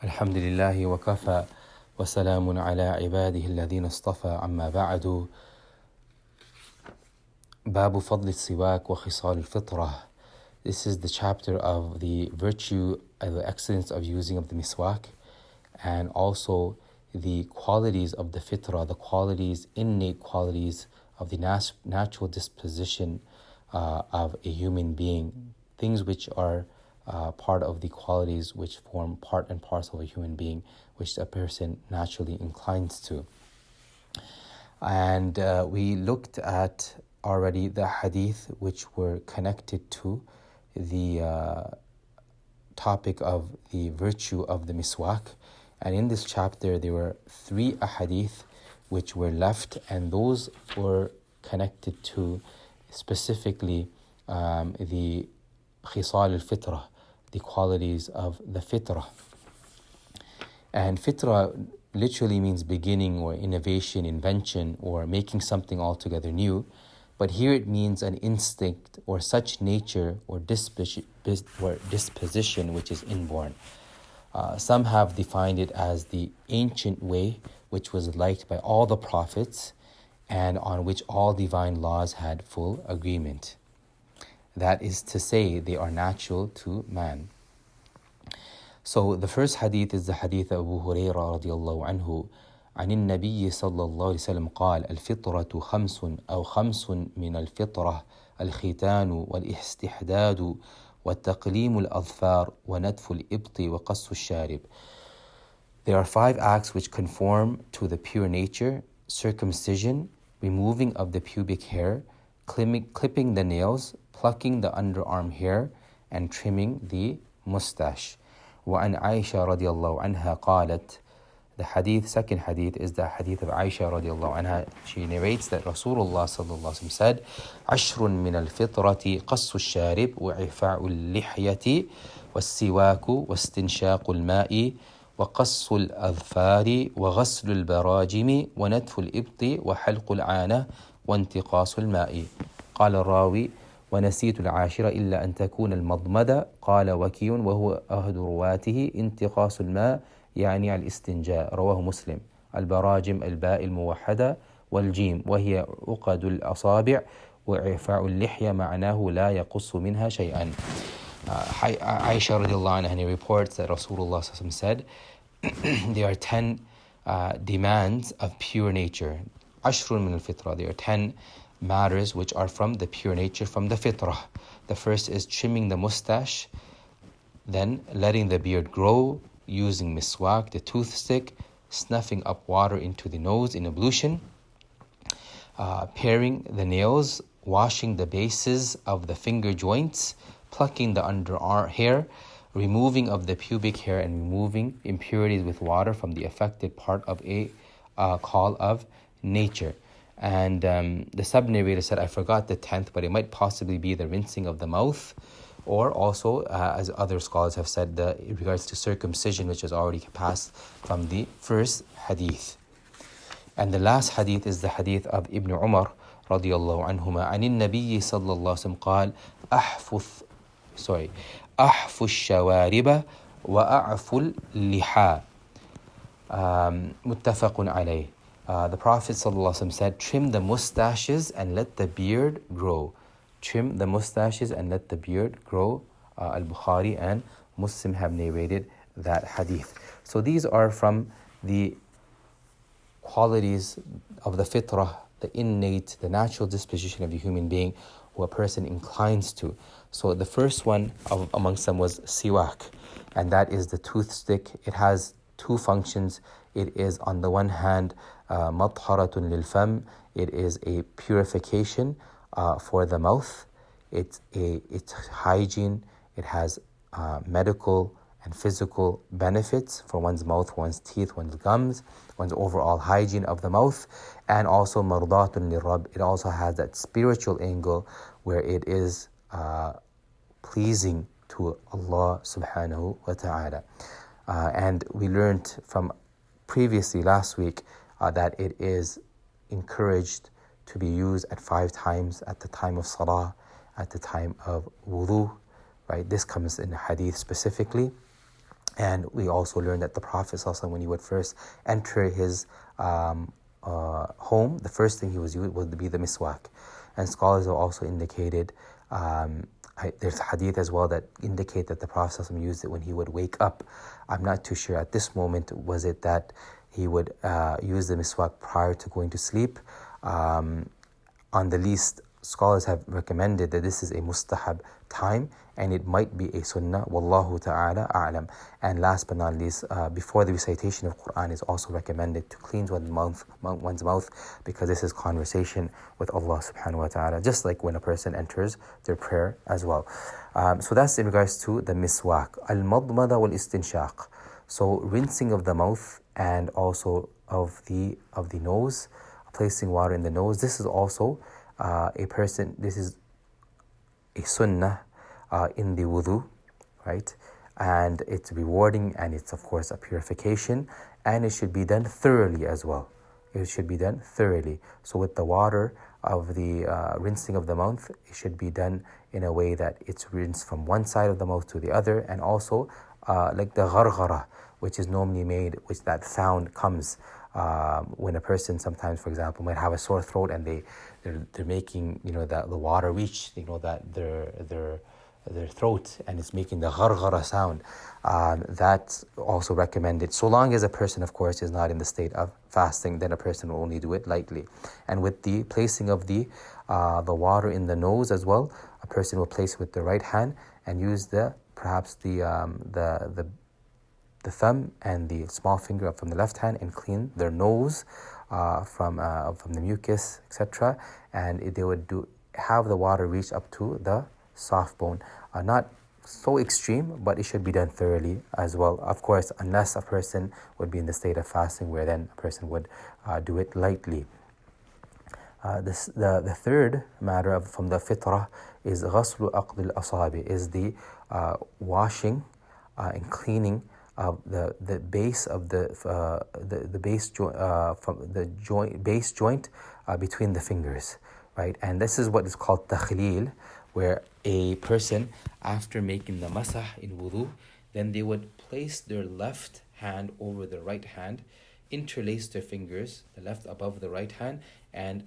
الحمد لله وكفى وسلام على عباده الذين اصطفى أما بعد باب فضل السواك وخصال الفطرة. This is the chapter of the virtue and the excellence of using of the miswak, and also the qualities of the fitrah, the qualities, innate qualities of the natural disposition of a human being, things which are part of the qualities which form part and parcel of a human being, which a person naturally inclines to. And we looked at already the hadith which were connected to the topic of the virtue of the miswak. And in this chapter there were 3 ahadith which were left, and those were connected to specifically the khisal al-fitrah, the qualities of the fitrah. And fitrah literally means beginning or innovation, invention, or making something altogether new. But here it means an instinct or such nature or disposition which is inborn. Some have defined it as the ancient way which was liked by all the prophets and on which all divine laws had full agreement. That is to say, they are natural to man. So the first hadith is the hadith of Abu Hurairah radiallahu anhu. عن النبي صلى الله عليه وسلم قال الفطرة خمس أو خمس من الفطرة الختان والاستحداد والتقليم الأظفار ونتف الإبط وقص الشارب. There are 5 acts which conform to the pure nature: circumcision, removing of the pubic hair, clipping the nails, plucking the underarm hair, and trimming the mustache. وعن عائشة رضي الله عنها قالت. The second hadith is the hadith of Aisha radiallahu anha. She narrates that Rasulullah sallallahu alaihi wasallam said, عشر من الفطرة قص الشارب وعفاء اللحية والسواك واستنشاق الماء وقص الأظفار وغسل البراجم ونتف الإبط وحلق العانة وانتقاص الماء. قال الراوي ونسيت العاشرة إلا أن تكون المضمدة. قال وكي وهو أحد رواته انتقاص الماء يعني الاستنجاء. رواه مسلم. البراجم الباء الموحدة والجيم وهي عقد الأصابع وإعفاء اللحية معناه لا يقص منها شيئا. Aisha radiallahu anha reports that Rasulullah said, there are 10 demands of pure nature. عشر من الفطرة. There are 10 matters which are from the pure nature, from the fitrah. The first is trimming the mustache, then letting the beard grow, using miswak, the toothstick, snuffing up water into the nose in ablution, paring the nails, washing the bases of the finger joints, plucking the underarm hair, removing of the pubic hair, and removing impurities with water from the affected part of a call of nature. And the sub-narrator said, I forgot the 10th, but it might possibly be the rinsing of the mouth, or also, as other scholars have said, in regards to circumcision, which has already passed from the first hadith. And the last hadith is the hadith of Ibn Umar radiyallahu anhuma. عن النبي صلى الله عليه وسلم قال أحفو الشوارب وأعفو اللحى متفق عليه. The Prophet ﷺ said, trim the mustaches and let the beard grow. Trim the mustaches and let the beard grow. Al-Bukhari and Muslim have narrated that hadith. So these are from the qualities of the fitrah, the innate, the natural disposition of the human being, who a person inclines to. So the first one amongst them was siwak, and that is the toothstick. It has 2 functions. It is, on the one hand, مطهرة للفم. It is a purification for the mouth. It's hygiene. It has medical and physical benefits for one's mouth, one's teeth, one's gums, one's overall hygiene of the mouth. And also مرضاة للرب. It also has that spiritual angle where it is pleasing to Allah subhanahu wa ta'ala. And we learned from previously last week that it is encouraged to be used at 5 times at the time of salah, at the time of wudu, right? This comes in hadith specifically. And we also learned that the Prophet ﷺ, when he would first enter his home, the first thing he was used would be the miswak. And scholars have also indicated, there's hadith as well that indicate that the Prophet ﷺ used it when he would wake up. I'm not too sure at this moment, was it that he would use the miswak prior to going to sleep? On the least, scholars have recommended that this is a mustahab time, and it might be a sunnah. Wallahu ta'ala a'lam. And last but not least, before the recitation of Quran is also recommended to cleanse one's mouth, because this is conversation with Allah subhanahu wa ta'ala, just like when a person enters their prayer as well. So that's in regards to the miswak. Al-madmada wal-istinshaq. So rinsing of the mouth and also of the nose, placing water in the nose. This is also this is a sunnah in the wudu, right? And it's rewarding, and it's of course a purification, and it should be done thoroughly as well. It should be done thoroughly. So with the water of the rinsing of the mouth, it should be done in a way that it's rinsed from one side of the mouth to the other, and also like the gharghara, which is normally made, which that sound comes when a person sometimes, for example, might have a sore throat, and they're making that the water reach that their throat, and it's making the gharghara sound. That's also recommended, so long as a person, of course, is not in the state of fasting. Then a person will only do it lightly. And with the placing of the water in the nose as well, a person will place it with the right hand and use perhaps the thumb and the small finger from the left hand, and clean their nose from the mucus, etc. And they would have the water reach up to the soft bone. Not so extreme, but it should be done thoroughly as well. Of course, unless a person would be in the state of fasting, where then a person would do it lightly. The third matter from the fitrah is ghaslu aqd al-asabi, is the washing and cleaning of the base of the base joint from the base joint between the fingers, right? And this is what is called takhleel, where a person, after making the masah in wudu, then they would place their left hand over the right hand, interlace their fingers, the left above the right hand, and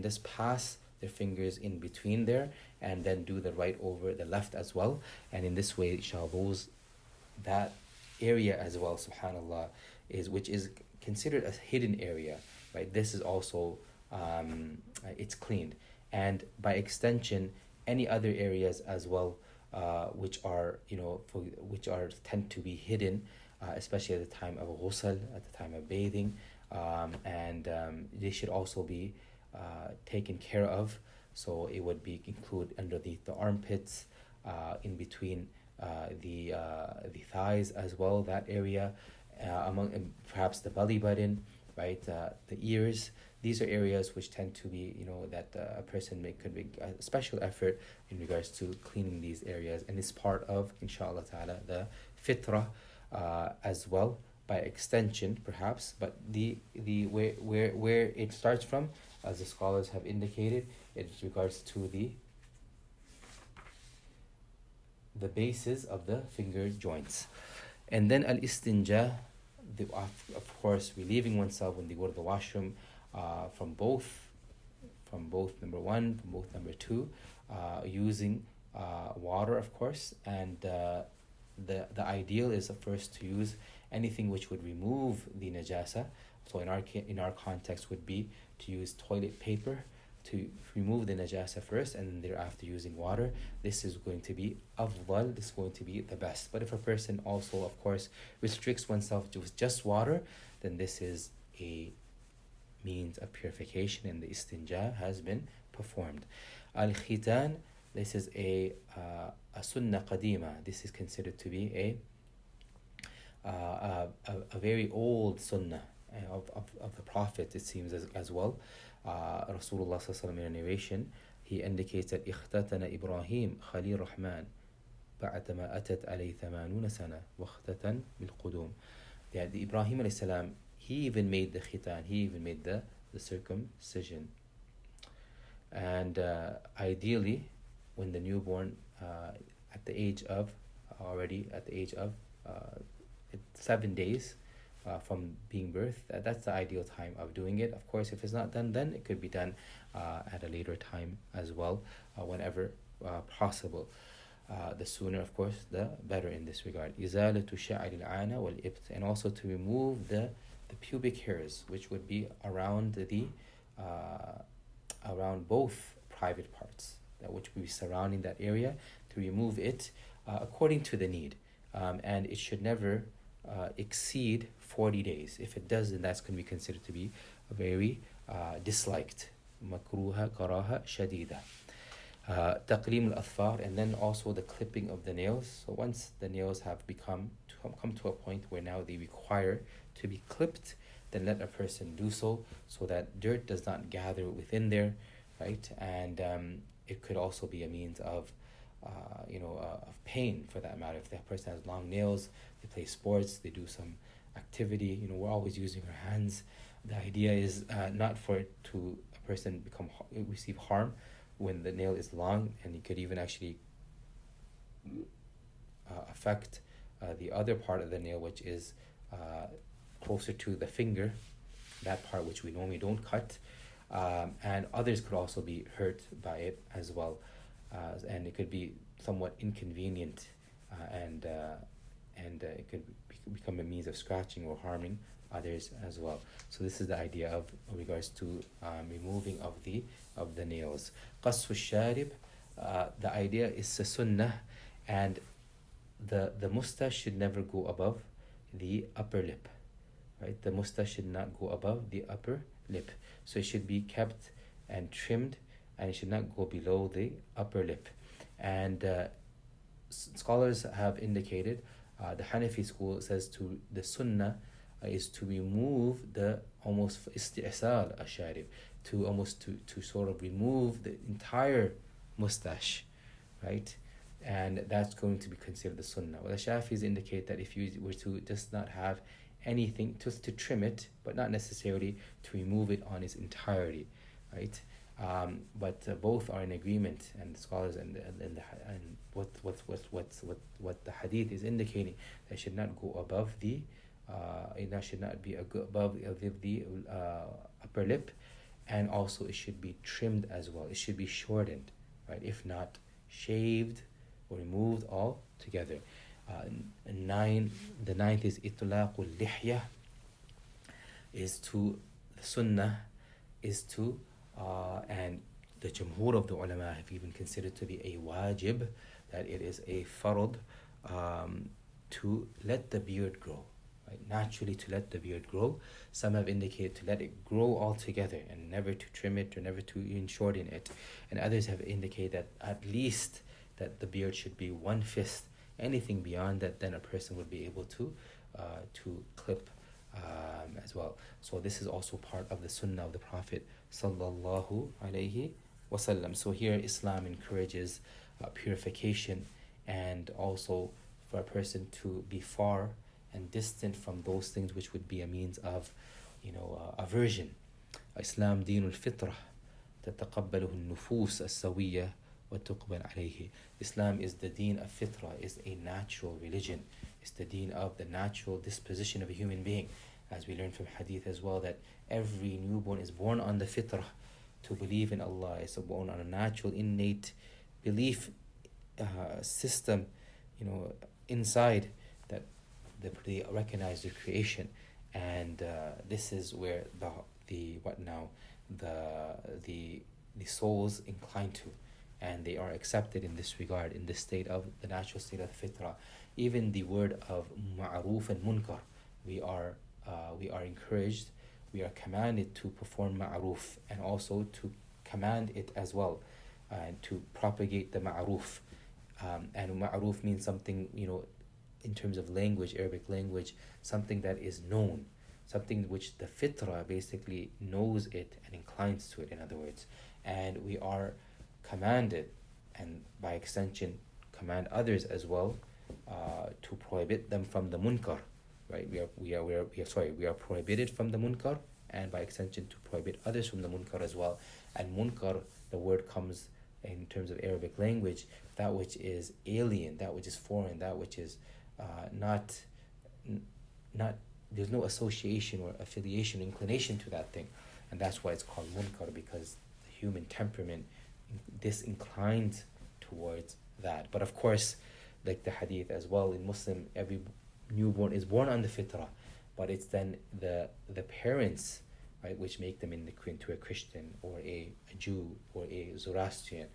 just pass their fingers in between there, and then do the right over the left as well. And in this way, that area as well, subhanallah, which is considered a hidden area, right? This is also it's cleaned, and by extension, any other areas as well, which are tend to be hidden, especially at the time of ghusl, at the time of bathing, and they should also be taken care of. So it would be include underneath the armpits, in between the thighs as well, that area, among perhaps the belly button, right? The ears. These are areas which tend to be, that a person could make a special effort in regards to cleaning these areas, and it's part of, inshallah ta'ala, the fitrah as well, by extension perhaps. But the where it starts from, as the scholars have indicated, it's regards to the bases of the finger joints. And then al-istinja, of course, relieving oneself when they go to the washroom, from both number one, from both number two, using water, of course. And the ideal is first to use anything which would remove the najasa. So in our context would be to use toilet paper to remove the najasa first, and thereafter using water. This is going to be afdal, this is going to be the best. But if a person also, of course, restricts oneself to just water, then this is a means of purification, and the istinja has been performed. Al-khitan, this is a sunnah qadima. This is considered to be a very old sunnah of the Prophet, it seems, as well. Rasulullah sallallahu alaihi wasallam, in a narration, he indicates that اختتن إبراهيم خليل الرحمن بعدما أتت عليه 80 سنة واختتن بالقدوم. That the Ibrahim alayhi salam, he even made the khitan, he even made the circumcision. And ideally, when the newborn at the age of 7 days from being birthed. That's the ideal time of doing it. Of course, if it's not done then, it could be done at a later time as well, whenever possible. The sooner, of course, the better in this regard. إزالة شعر العانة والإبط, and also to remove the pubic hairs, which would be around around both private parts, that which would be surrounding that area, to remove it according to the need. And it should never exceed 40 days. If it does, then that's going to be considered to be a very disliked. Makruha karaha shadida. Taqlim al-athfar, and then also the clipping of the nails. So once the nails have come to a point where now they require to be clipped, then let a person do so that dirt does not gather within there, right? And it could also be a means of of pain, for that matter. If that person has long nails, they play sports, they do some activity, we're always using our hands. The idea is not for it to a person receive harm when the nail is long, and it could even actually affect the other part of the nail, which is closer to the finger, that part which we normally don't cut, and others could also be hurt by it as well, and it could be somewhat inconvenient, and it could become a means of scratching or harming others as well. So this is the idea of regards to removing of the nails. Qasfu sharib, the idea is a sunnah, and the mustache should never go above the upper lip, right? The mustache should not go above the upper lip, so it should be kept and trimmed, and it should not go below the upper lip. And scholars have indicated, the Hanafi school says the sunnah is to remove the almost isti'sal asharib, to sort of remove the entire mustache, right? And that's going to be considered the sunnah. Well, the Shafis indicate that if you were to just not have anything, just to trim it, but not necessarily to remove it on its entirety, right? But both are in agreement, and the scholars and what the hadith is indicating, that should not go above it should not be above the upper lip, and also it should be trimmed as well. It should be shortened, right? If not shaved or removed all together. The ninth is itlaqul lihya, the sunnah is to and the jumhur of the ulama have even considered to be a wajib, that it is a farad to let the beard grow, right? Naturally, to let the beard grow. Some have indicated to let it grow altogether and never to trim it or never to even shorten it, and others have indicated that at least that the beard should be one fist. Anything beyond that, then a person would be able to clip as well. So this is also part of the sunnah of the Prophet sallallahu alaihi wasallam. So here Islam encourages purification, and also for a person to be far and distant from those things which would be a means of aversion. Islam dinul fitrah تتقبله النفوس السوية وتقبل عليه. Islam is the deen of fitrah, is a natural religion. It's the deen of the natural disposition of a human being, as we learn from hadith as well, that every newborn is born on the fitrah, to believe in Allah. It's born on a natural innate belief system inside, that they recognize the creation, and this is where the souls incline to, and they are accepted in this regard, in this state of the natural state of the fitrah. Even the word of ma'ruf and munkar, we are encouraged, we are commanded to perform ma'ruf, and also to command it as well, and to propagate the ma'ruf. And ma'ruf means something, in terms of language, Arabic language, something that is known, something which the fitrah basically knows it and inclines to it, in other words. And we are commanded, and by extension command others as well, to prohibit them from the munkar, right? We are prohibited from the munkar, and by extension to prohibit others from the munkar as well. And munkar, the word comes in terms of Arabic language, that which is alien, that which is foreign, that which is not not, there's no association or affiliation, inclination to that thing. And that's why it's called munkar, because the human temperament disinclined towards that. But of course, like the hadith as well, in Muslim, every newborn is born on the fitrah, but it's then the parents, right, which make them into a Christian or a Jew or a Zoroastrian.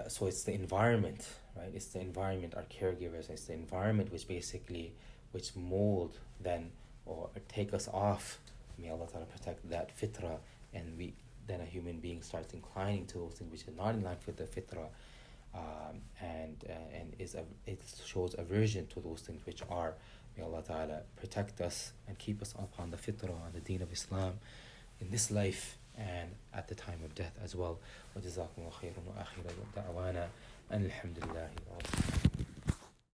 So it's the environment, right? It's the environment, our caregivers, it's the environment which mold then, or take us off. May Allah Ta'ala protect that fitrah, and then a human being starts inclining to those things which is not in line with the fitrah, and it shows aversion to those things which are. May Allah Ta'ala protect us and keep us upon the fitrah, on the deen of Islam, in this life and at the time of death as well. وجزاكم الله خيرا وآخر دعوانا أن الحمد لله رب العالمين.